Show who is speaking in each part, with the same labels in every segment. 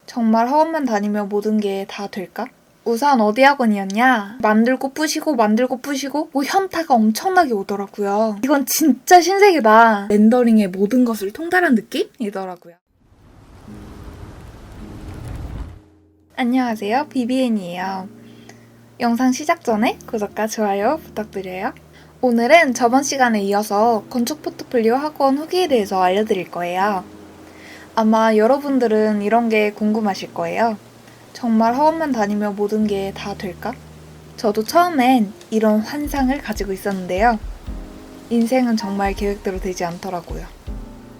Speaker 1: 정말 학원만 다니면 모든 게 다 될까? 우선 어디 학원이었냐? 만들고 부시고 뭐 현타가 엄청나게 오더라고요. 이건 진짜 신세계다. 렌더링의 모든 것을 통달한 느낌이더라고요. 안녕하세요. 비비엔이에요. 영상 시작 전에 구독과 좋아요 부탁드려요. 오늘은 저번 시간에 이어서 건축 포트폴리오 학원 후기에 대해서 알려드릴 거예요. 아마 여러분들은 이런 게 궁금하실 거예요. 정말 학원만 다니면 모든 게 다 될까? 저도 처음엔 이런 환상을 가지고 있었는데요. 인생은 정말 계획대로 되지 않더라고요.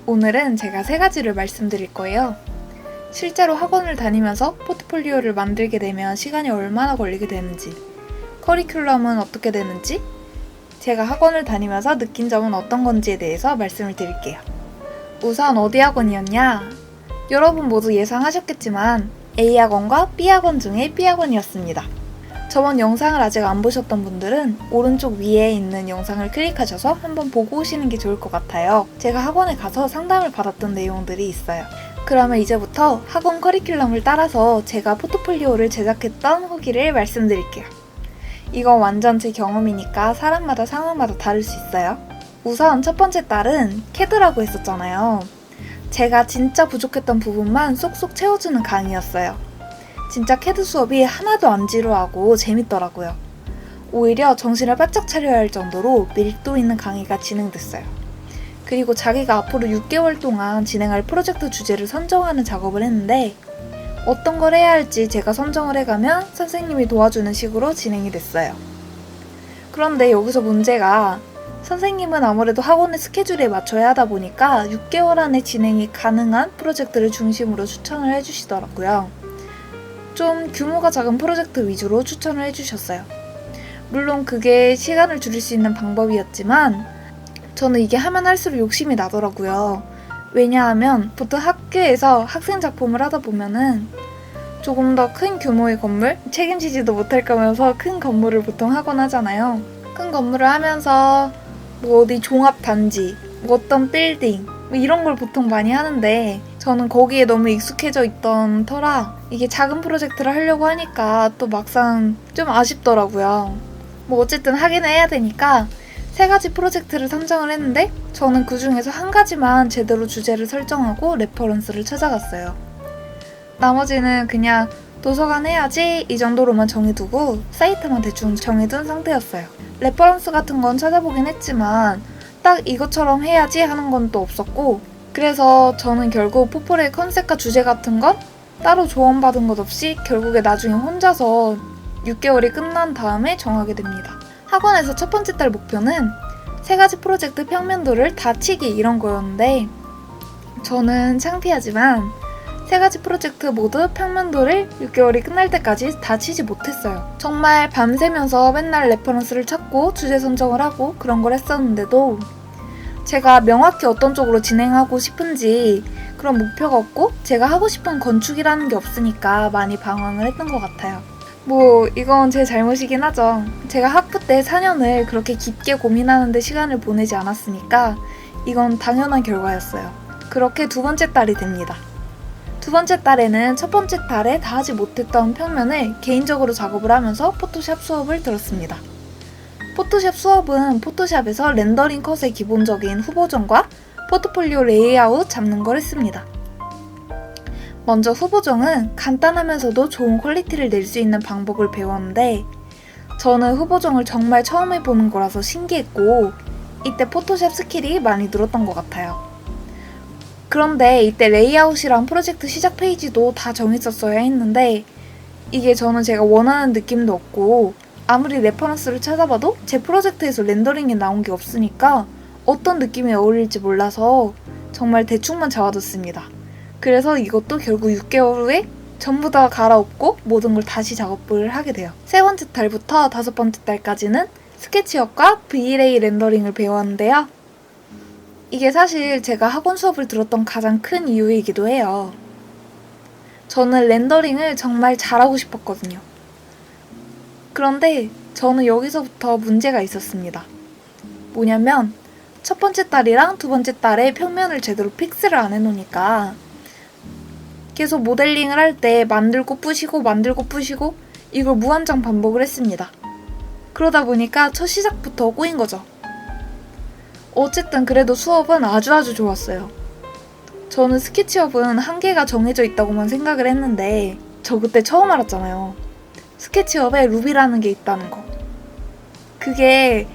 Speaker 1: 오늘은 제가 3가지를 말씀드릴 거예요. 실제로 학원을 다니면서 포트폴리오를 만들게 되면 시간이 얼마나 걸리게 되는지, 커리큘럼은 어떻게 되는지, 제가 학원을 다니면서 느낀 점은 어떤 건지에 대해서 말씀을 드릴게요. 우선 어디 학원이었냐? 여러분 모두 예상하셨겠지만 A학원과 B학원 중에 B학원이었습니다. 저번 영상을 아직 안 보셨던 분들은 오른쪽 위에 있는 영상을 클릭하셔서 한번 보고 오시는 게 좋을 것 같아요. 제가 학원에 가서 상담을 받았던 내용들이 있어요. 그러면 이제부터 학원 커리큘럼을 따라서 제가 포트폴리오를 제작했던 후기를 말씀드릴게요. 이건 완전 제 경험이니까 사람마다 상황마다 다를 수 있어요. 우선 첫 번째 달은 CAD라고 했었잖아요. 제가 진짜 부족했던 부분만 쏙쏙 채워주는 강의였어요. 진짜 CAD 수업이 하나도 안 지루하고 재밌더라고요. 오히려 정신을 바짝 차려야 할 정도로 밀도 있는 강의가 진행됐어요. 그리고 자기가 앞으로 6개월 동안 진행할 프로젝트 주제를 선정하는 작업을 했는데 어떤 걸 해야 할지 제가 선정을 해가면 선생님이 도와주는 식으로 진행이 됐어요. 그런데 여기서 문제가 선생님은 아무래도 학원의 스케줄에 맞춰야 하다 보니까 6개월 안에 진행이 가능한 프로젝트를 중심으로 추천을 해주시더라고요. 좀 규모가 작은 프로젝트 위주로 추천을 해주셨어요. 물론 그게 시간을 줄일 수 있는 방법이었지만 저는 이게 하면 할수록 욕심이 나더라고요. 왜냐하면 보통 학교에서 학생 작품을 하다 보면은 조금 더 큰 규모의 건물, 책임지지도 못할 거면서 큰 건물을 보통 하곤 하잖아요. 큰 건물을 하면서 뭐 어디 종합단지, 뭐 어떤 빌딩 뭐 이런 걸 보통 많이 하는데 저는 거기에 너무 익숙해져 있던 터라 이게 작은 프로젝트를 하려고 하니까 또 막상 좀 아쉽더라고요. 뭐 어쨌든 하긴 해야 되니까 3가지 프로젝트를 선정을 했는데 저는 그 중에서 한 가지만 제대로 주제를 설정하고 레퍼런스를 찾아갔어요. 나머지는 그냥 도서관 해야지 이 정도로만 정해두고 사이트만 대충 정해둔 상태였어요. 레퍼런스 같은 건 찾아보긴 했지만 딱 이것처럼 해야지 하는 건 또 없었고 그래서 저는 결국 포폴의 컨셉과 주제 같은 건 따로 조언받은 것 없이 결국에 나중에 혼자서 6개월이 끝난 다음에 정하게 됩니다. 학원에서 첫 번째 달 목표는 3가지 프로젝트 평면도를 다 치기 이런 거였는데 저는 창피하지만 3가지 프로젝트 모두 평면도를 6개월이 끝날 때까지 다 치지 못했어요. 정말 밤새면서 맨날 레퍼런스를 찾고 주제 선정을 하고 그런 걸 했었는데도 제가 명확히 어떤 쪽으로 진행하고 싶은지 그런 목표가 없고 제가 하고 싶은 건축이라는 게 없으니까 많이 방황을 했던 것 같아요. 뭐 이건 제 잘못이긴 하죠. 제가 학부 때 4년을 그렇게 깊게 고민하는데 시간을 보내지 않았으니까 이건 당연한 결과였어요. 그렇게 두 번째 달이 됩니다. 두 번째 달에는 첫 번째 달에 다 하지 못했던 평면을 개인적으로 작업을 하면서 포토샵 수업을 들었습니다. 포토샵 수업은 포토샵에서 렌더링 컷의 기본적인 후보정과 포트폴리오 레이아웃 잡는 걸 했습니다. 먼저 후보정은 간단하면서도 좋은 퀄리티를 낼 수 있는 방법을 배웠는데 저는 후보정을 정말 처음 해보는 거라서 신기했고 이때 포토샵 스킬이 많이 늘었던 것 같아요. 그런데 이때 레이아웃이랑 프로젝트 시작 페이지도 다 정했었어야 했는데 이게 저는 제가 원하는 느낌도 없고 아무리 레퍼런스를 찾아봐도 제 프로젝트에서 렌더링이 나온 게 없으니까 어떤 느낌이 어울릴지 몰라서 정말 대충만 잡아뒀습니다. 그래서 이것도 결국 6개월 후에 전부 다 갈아엎고 모든 걸 다시 작업을 하게 돼요. 3번째 달부터 5번째 달까지는 스케치업과 V-Ray 렌더링을 배웠는데요. 이게 사실 제가 학원 수업을 들었던 가장 큰 이유이기도 해요. 저는 렌더링을 정말 잘하고 싶었거든요. 그런데 저는 여기서부터 문제가 있었습니다. 뭐냐면 첫 번째 달이랑 두 번째 달에 평면을 제대로 픽스를 안 해놓으니까 계속 모델링을 할 때 만들고 부시고 이걸 무한정 반복을 했습니다. 그러다 보니까 첫 시작부터 꼬인 거죠. 어쨌든 그래도 수업은 아주 좋았어요. 저는 스케치업은 한계가 정해져 있다고만 생각을 했는데 저 그때 처음 알았잖아요. 스케치업에 루비라는 게 있다는 거. 그게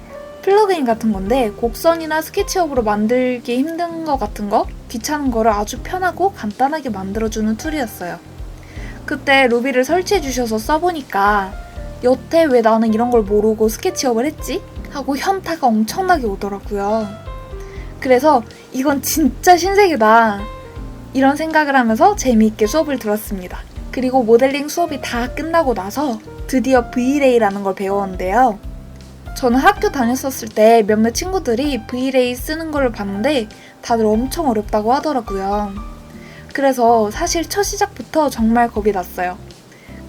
Speaker 1: 플러그인 같은 건데 곡선이나 스케치업으로 만들기 힘든 거 같은 거, 귀찮은 거를 아주 편하고 간단하게 만들어주는 툴이었어요. 그때 루비를 설치해 주셔서 써보니까 여태 왜 나는 이런 걸 모르고 스케치업을 했지? 하고 현타가 엄청나게 오더라고요. 그래서 이건 진짜 신세계다 이런 생각을 하면서 재미있게 수업을 들었습니다. 그리고 모델링 수업이 다 끝나고 나서 드디어 V-Ray라는 걸 배웠는데요. 저는 학교 다녔었을 때 몇몇 친구들이 V-Ray 쓰는 걸 봤는데 다들 엄청 어렵다고 하더라고요. 그래서 사실 첫 시작부터 정말 겁이 났어요.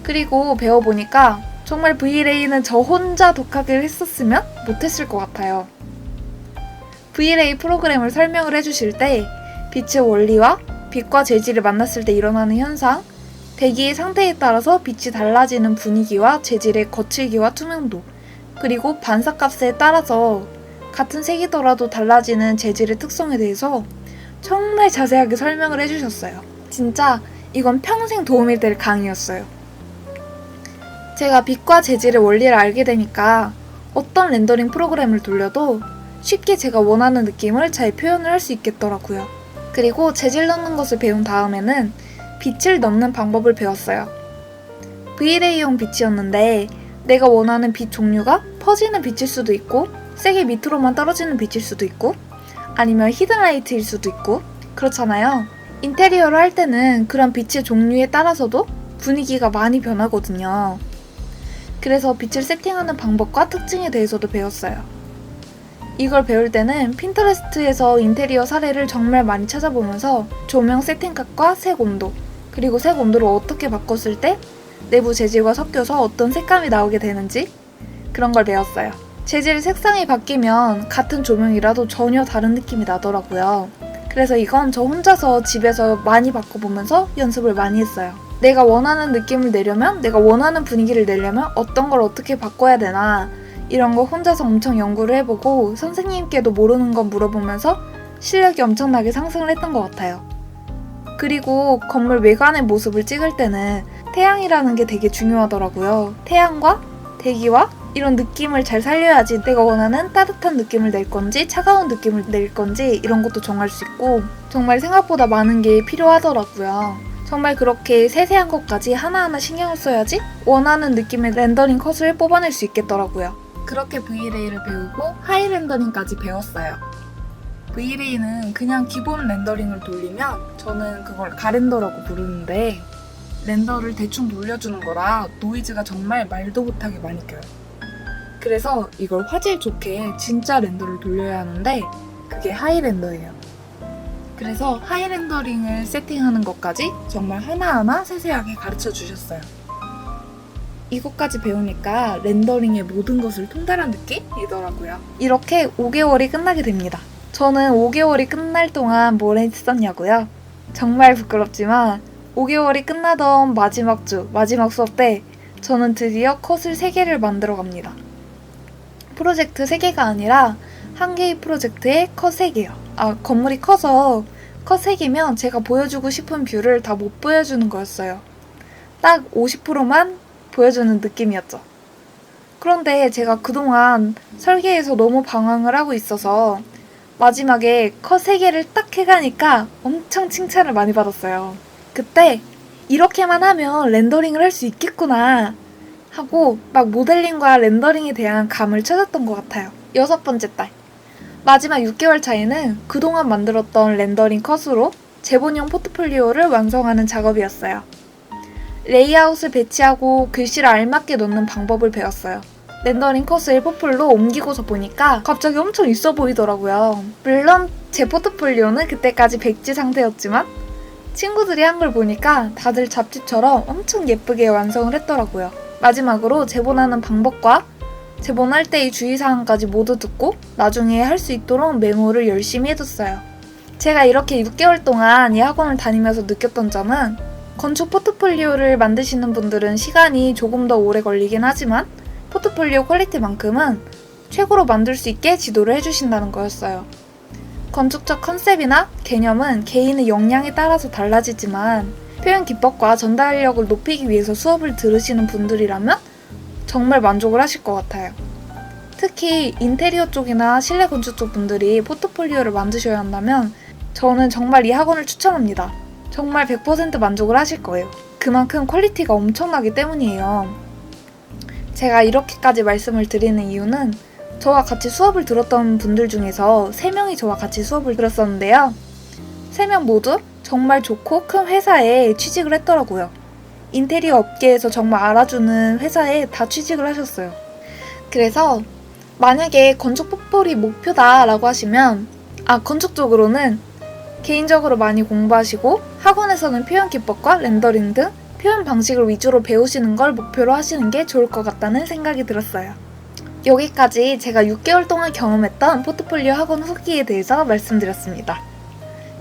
Speaker 1: 그리고 배워보니까 정말 V-Ray는 저 혼자 독학을 했었으면 못했을 것 같아요. V-Ray 프로그램을 설명을 해주실 때 빛의 원리와 빛과 재질을 만났을 때 일어나는 현상, 대기의 상태에 따라서 빛이 달라지는 분위기와 재질의 거칠기와 투명도, 그리고 반사값에 따라서 같은 색이더라도 달라지는 재질의 특성에 대해서 정말 자세하게 설명을 해주셨어요. 진짜 이건 평생 도움이 될 강의였어요. 제가 빛과 재질의 원리를 알게 되니까 어떤 렌더링 프로그램을 돌려도 쉽게 제가 원하는 느낌을 잘 표현을 할 수 있겠더라고요. 그리고 재질 넣는 것을 배운 다음에는 빛을 넣는 방법을 배웠어요. V-Ray용 빛이었는데 내가 원하는 빛 종류가 퍼지는 빛일 수도 있고 세게 밑으로만 떨어지는 빛일 수도 있고 아니면 히든라이트일 수도 있고 그렇잖아요. 인테리어를 할 때는 그런 빛의 종류에 따라서도 분위기가 많이 변하거든요. 그래서 빛을 세팅하는 방법과 특징에 대해서도 배웠어요. 이걸 배울 때는 핀터레스트에서 인테리어 사례를 정말 많이 찾아보면서 조명 세팅값과 색 온도, 그리고 색 온도를 어떻게 바꿨을 때 내부 재질과 섞여서 어떤 색감이 나오게 되는지 그런 걸 배웠어요. 재질 색상이 바뀌면 같은 조명이라도 전혀 다른 느낌이 나더라고요. 그래서 이건 저 혼자서 집에서 많이 바꿔보면서 연습을 많이 했어요. 내가 원하는 느낌을 내려면, 내가 원하는 분위기를 내려면 어떤 걸 어떻게 바꿔야 되나 이런 거 혼자서 엄청 연구를 해보고 선생님께도 모르는 건 물어보면서 실력이 엄청나게 상승을 했던 것 같아요. 그리고 건물 외관의 모습을 찍을 때는 태양이라는 게 되게 중요하더라고요. 태양과 대기와 이런 느낌을 잘 살려야지 내가 원하는 따뜻한 느낌을 낼 건지 차가운 느낌을 낼 건지 이런 것도 정할 수 있고 정말 생각보다 많은 게 필요하더라고요. 정말 그렇게 세세한 것까지 하나하나 신경을 써야지 원하는 느낌의 렌더링 컷을 뽑아낼 수 있겠더라고요. 그렇게 V-Ray를 배우고 하이 렌더링까지 배웠어요. V-Ray는 그냥 기본 렌더링을 돌리면 저는 그걸 가렌더라고 부르는데 렌더를 대충 돌려주는 거라 노이즈가 정말 말도 못하게 많이 껴요. 그래서 이걸 화질 좋게 진짜 렌더를 돌려야 하는데 그게 하이 렌더예요. 그래서 하이 렌더링을 세팅하는 것까지 정말 하나하나 세세하게 가르쳐 주셨어요. 이것까지 배우니까 렌더링의 모든 것을 통달한 느낌이더라고요. 이렇게 5개월이 끝나게 됩니다. 저는 5개월이 끝날 동안 뭘 했었냐고요? 정말 부끄럽지만 5개월이 끝나던 마지막 주, 마지막 수업 때 저는 드디어 컷을 3개를 만들어 갑니다. 프로젝트 3개가 아니라 한 개의 프로젝트에 컷 3개요. 건물이 커서 컷 3개면 제가 보여주고 싶은 뷰를 다 못 보여주는 거였어요. 딱 50%만 보여주는 느낌이었죠. 그런데 제가 그동안 설계에서 너무 방황을 하고 있어서 마지막에 컷 3개를 딱 해가니까 엄청 칭찬을 많이 받았어요. 그때 이렇게만 하면 렌더링을 할 수 있겠구나 하고 막 모델링과 렌더링에 대한 감을 찾았던 것 같아요. 6번째 달. 마지막 6개월 차에는 그동안 만들었던 렌더링 컷으로 재본용 포트폴리오를 완성하는 작업이었어요. 레이아웃을 배치하고 글씨를 알맞게 넣는 방법을 배웠어요. 렌더링 컷을 포폴로 옮기고서 보니까 갑자기 엄청 있어 보이더라고요. 물론 제 포트폴리오는 그때까지 백지 상태였지만 친구들이 한 걸 보니까 다들 잡지처럼 엄청 예쁘게 완성을 했더라고요. 마지막으로 재본하는 방법과 재본할 때의 주의사항까지 모두 듣고 나중에 할 수 있도록 메모를 열심히 해뒀어요. 제가 이렇게 6개월 동안 이 학원을 다니면서 느꼈던 점은 건축 포트폴리오를 만드시는 분들은 시간이 조금 더 오래 걸리긴 하지만 포트폴리오 퀄리티만큼은 최고로 만들 수 있게 지도를 해주신다는 거였어요. 건축적 컨셉이나 개념은 개인의 역량에 따라서 달라지지만 표현 기법과 전달력을 높이기 위해서 수업을 들으시는 분들이라면 정말 만족을 하실 것 같아요. 특히 인테리어 쪽이나 실내 건축 쪽 분들이 포트폴리오를 만드셔야 한다면 저는 정말 이 학원을 추천합니다. 정말 100% 만족을 하실 거예요. 그만큼 퀄리티가 엄청나기 때문이에요. 제가 이렇게까지 말씀을 드리는 이유는 저와 같이 수업을 들었던 분들 중에서 3명이 저와 같이 수업을 들었었는데요. 3명 모두 정말 좋고 큰 회사에 취직을 했더라고요. 인테리어 업계에서 정말 알아주는 회사에 다 취직을 하셨어요. 그래서 만약에 건축 포폴이 목표다라고 하시면 건축 쪽으로는 개인적으로 많이 공부하시고 학원에서는 표현 기법과 렌더링 등 표현 방식을 위주로 배우시는 걸 목표로 하시는 게 좋을 것 같다는 생각이 들었어요. 여기까지 제가 6개월 동안 경험했던 포트폴리오 학원 후기에 대해서 말씀드렸습니다.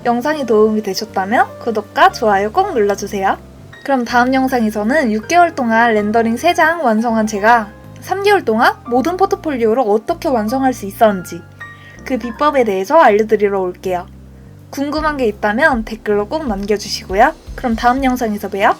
Speaker 1: 영상이 도움이 되셨다면 구독과 좋아요 꼭 눌러주세요. 그럼 다음 영상에서는 6개월 동안 렌더링 3장 완성한 제가 3개월 동안 모든 포트폴리오를 어떻게 완성할 수 있었는지 그 비법에 대해서 알려드리러 올게요. 궁금한 게 있다면 댓글로 꼭 남겨주시고요. 그럼 다음 영상에서 봬요.